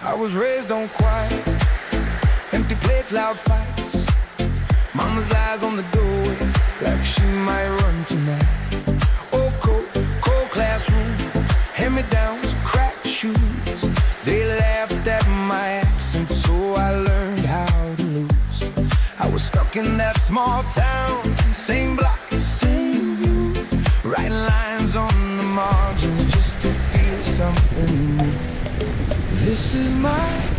I was raised on quiet, empty plates, loud fights. Mama's eyes on the doorway, like she might run tonight. Oh, cold, cold classroom, hand-me-downs, cracked shoes. They laughed at my accent, so I learned how to lose. I was stuck in that small town, same block, same view. Writing lines on the margins just to feel something new. This is my